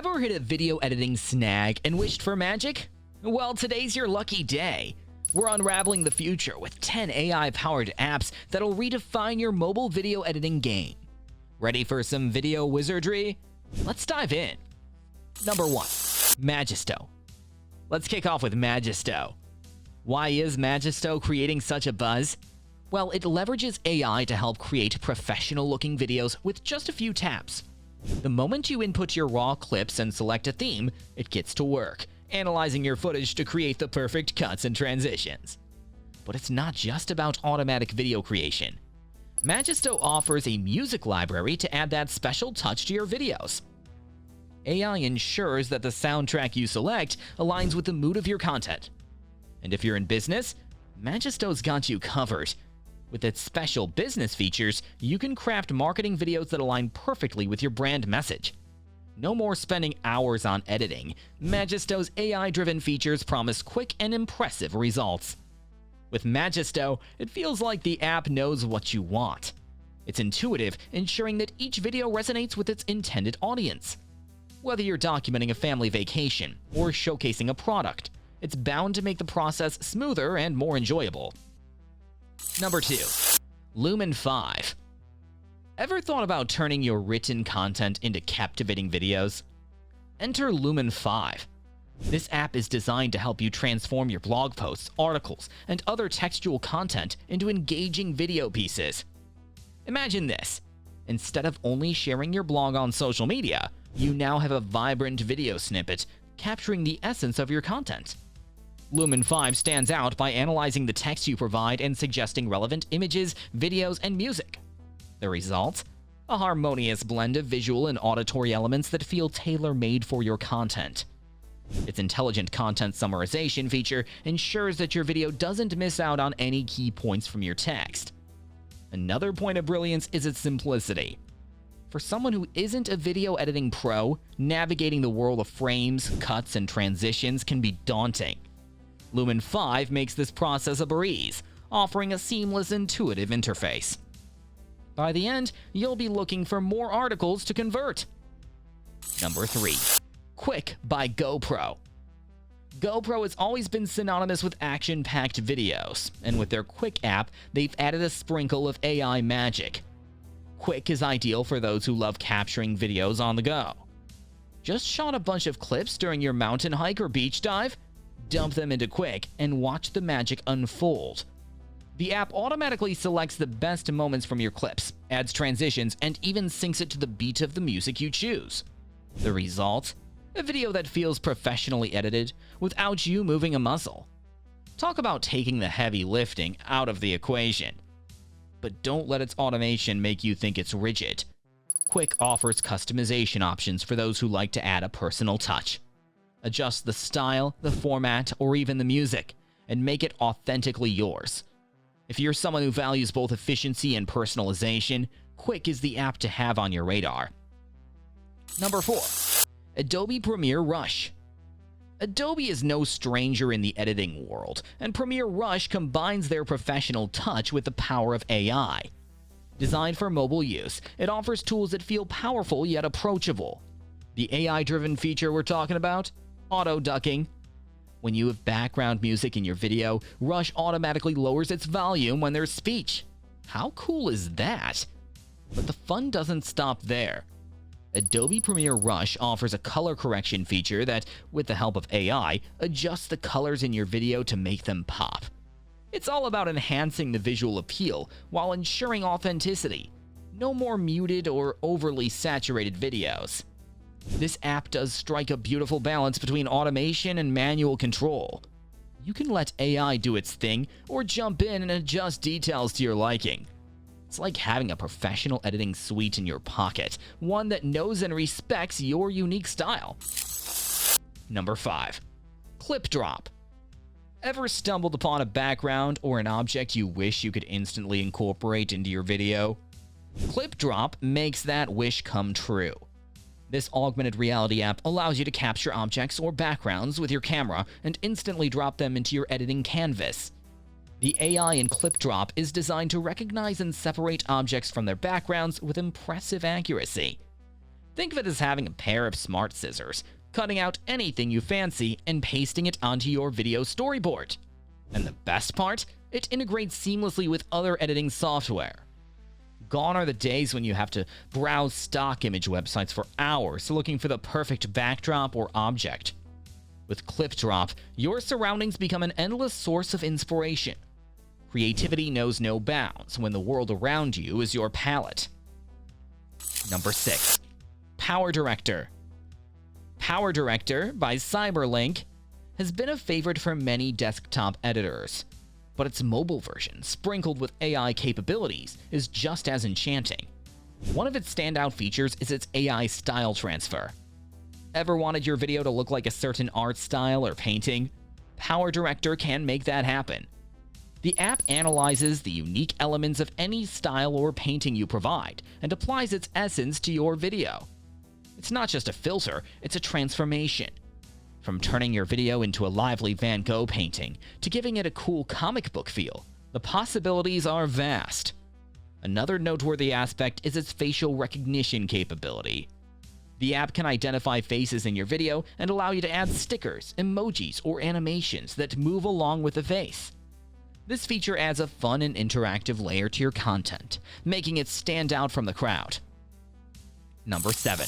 Ever hit a video editing snag and wished for magic? Well, today's your lucky day. We're unraveling the future with 10 AI-powered apps that'll redefine your mobile video editing game. Ready for some video wizardry? Let's dive in. Number 1. Magisto. Let's kick off with Magisto. Why is Magisto creating such a buzz? Well, it leverages AI to help create professional-looking videos with just a few taps. The moment you input your raw clips and select a theme, it gets to work, analyzing your footage to create the perfect cuts and transitions. But it's not just about automatic video creation. Magisto offers a music library to add that special touch to your videos. AI ensures that the soundtrack you select aligns with the mood of your content. And if you're in business, Magisto's got you covered. With its special business features, you can craft marketing videos that align perfectly with your brand message. No more spending hours on editing. Magisto's AI-driven features promise quick and impressive results. With Magisto, it feels like the app knows what you want. It's intuitive, ensuring that each video resonates with its intended audience. Whether you're documenting a family vacation or showcasing a product, it's bound to make the process smoother and more enjoyable. Number 2. Lumen 5. Ever thought about turning your written content into captivating videos? Enter Lumen 5. This app is designed to help you transform your blog posts, articles, and other textual content into engaging video pieces. Imagine this. Instead of only sharing your blog on social media, you now have a vibrant video snippet capturing the essence of your content. Lumen 5 stands out by analyzing the text you provide and suggesting relevant images, videos, and music. The result? A harmonious blend of visual and auditory elements that feel tailor-made for your content. Its intelligent content summarization feature ensures that your video doesn't miss out on any key points from your text. Another point of brilliance is its simplicity. For someone who isn't a video editing pro, navigating the world of frames, cuts, and transitions can be daunting. Lumen 5 makes this process a breeze, offering a seamless, intuitive interface. By the end, you'll be looking for more articles to convert. Number 3. Quick by GoPro. GoPro has always been synonymous with action-packed videos, and with their Quick app, they've added a sprinkle of AI magic. Quick is ideal for those who love capturing videos on the go. Just shot a bunch of clips during your mountain hike or beach dive? Dump them into Quick and watch the magic unfold. The app automatically selects the best moments from your clips, adds transitions, and even syncs it to the beat of the music you choose. The result? A video that feels professionally edited without you moving a muscle. Talk about taking the heavy lifting out of the equation. But don't let its automation make you think it's rigid. Quick offers customization options for those who like to add a personal touch. Adjust the style, the format, or even the music, and make it authentically yours. If you're someone who values both efficiency and personalization, Quick is the app to have on your radar. Number 4. Adobe Premiere Rush. Adobe is no stranger in the editing world, and Premiere Rush combines their professional touch with the power of AI. Designed for mobile use, it offers tools that feel powerful yet approachable. The AI-driven feature we're talking about? Auto-ducking. When you have background music in your video, Rush automatically lowers its volume when there's speech. How cool is that? But the fun doesn't stop there. Adobe Premiere Rush offers a color correction feature that, with the help of AI, adjusts the colors in your video to make them pop. It's all about enhancing the visual appeal while ensuring authenticity. No more muted or overly saturated videos. This app does strike a beautiful balance between automation and manual control. You can let AI do its thing or jump in and adjust details to your liking. It's like having a professional editing suite in your pocket, one that knows and respects your unique style. Number 5. Clip Drop. Ever stumbled upon a background or an object you wish you could instantly incorporate into your video? Clip Drop makes that wish come true. This augmented reality app allows you to capture objects or backgrounds with your camera and instantly drop them into your editing canvas. The AI in Clip Drop is designed to recognize and separate objects from their backgrounds with impressive accuracy. Think of it as having a pair of smart scissors, cutting out anything you fancy and pasting it onto your video storyboard. And the best part? It integrates seamlessly with other editing software. Gone are the days when you have to browse stock image websites for hours looking for the perfect backdrop or object. With ClipDrop, your surroundings become an endless source of inspiration. Creativity knows no bounds when the world around you is your palette. Number 6. Power Director. Power Director by Cyberlink has been a favorite for many desktop editors, but its mobile version, sprinkled with AI capabilities, is just as enchanting. One of its standout features is its AI style transfer. Ever wanted your video to look like a certain art style or painting? Power Director can make that happen. The app analyzes the unique elements of any style or painting you provide and applies its essence to your video. It's not just a filter, it's a transformation. From turning your video into a lively Van Gogh painting to giving it a cool comic book feel, the possibilities are vast. Another noteworthy aspect is its facial recognition capability. The app can identify faces in your video and allow you to add stickers, emojis, or animations that move along with the face. This feature adds a fun and interactive layer to your content, making it stand out from the crowd. Number 7.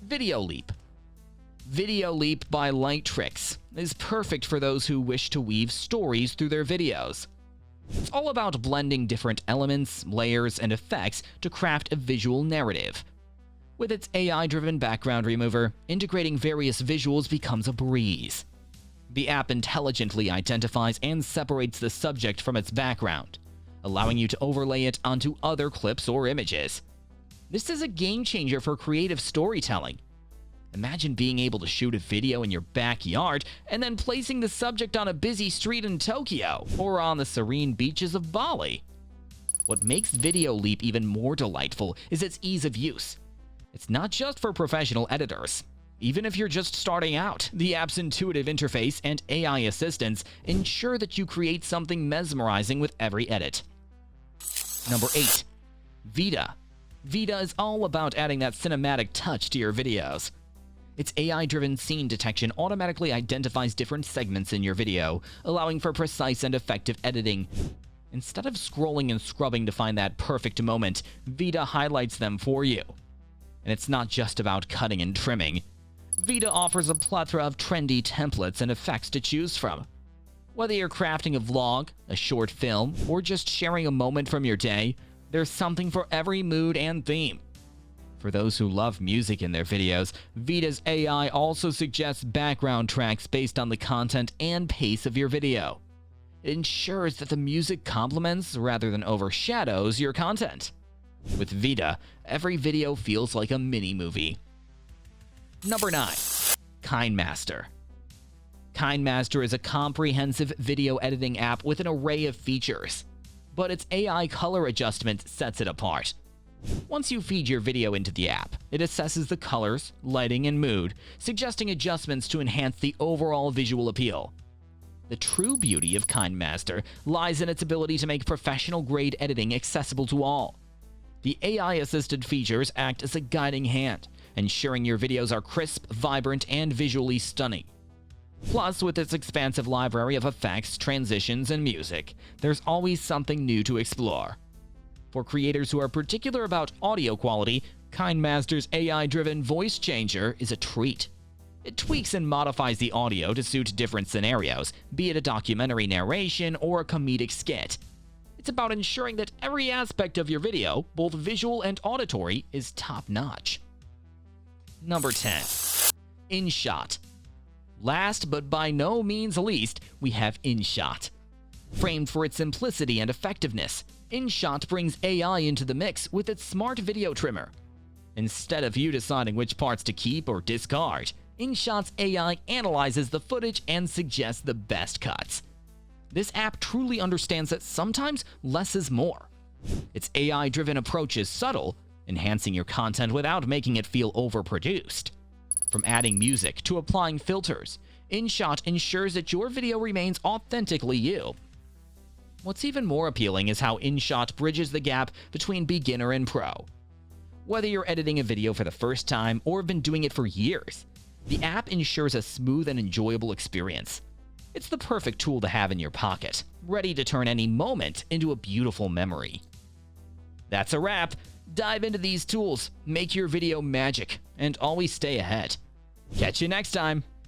Video Leap. Video Leap by Lightricks is perfect for those who wish to weave stories through their videos. It's all about blending different elements, layers, and effects to craft a visual narrative. With its AI-driven background remover, integrating various visuals becomes a breeze. The app intelligently identifies and separates the subject from its background, allowing you to overlay it onto other clips or images. This is a game changer for creative storytelling. Imagine being able to shoot a video in your backyard and then placing the subject on a busy street in Tokyo or on the serene beaches of Bali. What makes Video Leap even more delightful is its ease of use. It's not just for professional editors. Even if you're just starting out, the app's intuitive interface and AI assistance ensure that you create something mesmerizing with every edit. Number 8. Vita. Vita is all about adding that cinematic touch to your videos. Its AI-driven scene detection automatically identifies different segments in your video, allowing for precise and effective editing. Instead of scrolling and scrubbing to find that perfect moment, Vita highlights them for you. And it's not just about cutting and trimming. Vita offers a plethora of trendy templates and effects to choose from. Whether you're crafting a vlog, a short film, or just sharing a moment from your day, there's something for every mood and theme. For those who love music in their videos, Vita's AI also suggests background tracks based on the content and pace of your video. It ensures that the music complements rather than overshadows your content. With Vita, every video feels like a mini-movie. Number 9. KineMaster. KineMaster is a comprehensive video editing app with an array of features, but its AI color adjustment sets it apart. Once you feed your video into the app, it assesses the colors, lighting, and mood, suggesting adjustments to enhance the overall visual appeal. The true beauty of KineMaster lies in its ability to make professional-grade editing accessible to all. The AI-assisted features act as a guiding hand, ensuring your videos are crisp, vibrant, and visually stunning. Plus, with its expansive library of effects, transitions, and music, there's always something new to explore. For creators who are particular about audio quality, KineMaster's AI-driven voice changer is a treat. It tweaks and modifies the audio to suit different scenarios, be it a documentary narration or a comedic skit. It's about ensuring that every aspect of your video, both visual and auditory, is top-notch. Number 10. InShot. Last but by no means least, we have InShot. Framed for its simplicity and effectiveness, InShot brings AI into the mix with its smart video trimmer. Instead of you deciding which parts to keep or discard, InShot's AI analyzes the footage and suggests the best cuts. This app truly understands that sometimes less is more. Its AI-driven approach is subtle, enhancing your content without making it feel overproduced. From adding music to applying filters, InShot ensures that your video remains authentically you. What's even more appealing is how InShot bridges the gap between beginner and pro. Whether you're editing a video for the first time or have been doing it for years, the app ensures a smooth and enjoyable experience. It's the perfect tool to have in your pocket, ready to turn any moment into a beautiful memory. That's a wrap. Dive into these tools, make your video magic, and always stay ahead. Catch you next time.